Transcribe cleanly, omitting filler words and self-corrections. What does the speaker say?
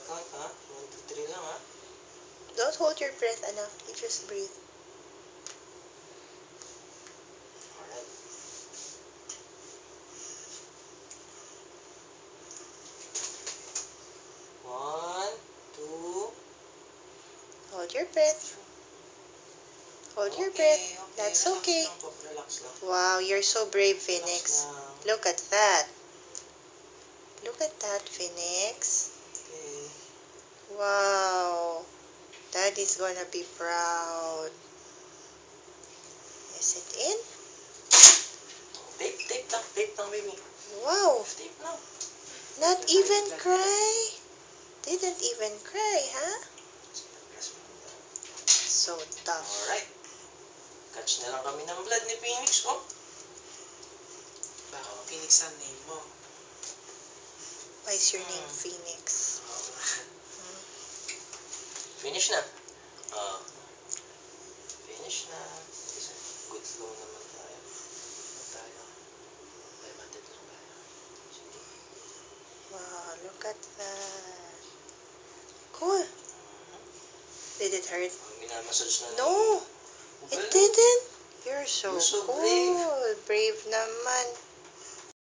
count, ha? 1, 2, 3 lang, ha? Don't hold your breath, anak. You just breathe. Alright. 1, 2. Hold your breath. Hold your breath. That's okay. Relax lang po, relax lang. Wow, you're so brave, Phoenix. Relax lang. Look at that. Look at that, Phoenix. Okay. Wow. Daddy's gonna be proud. Is it in? Tape lang, baby. Wow. Tape lang. Not even cry? Didn't even cry, huh? So tough. Alright. Catch na lang kami ng blood ni Phoenix, oh. Bakit Phoenix ang name mo? Why is your name Phoenix? Finish na. Finish na. Good flow naman tayo. Tayo. Limited lang tayo. Sige. Wow, look at that. Cool. Did it hurt? Minamassage na. No, it didn't. You're so You're so cool. brave. Brave naman.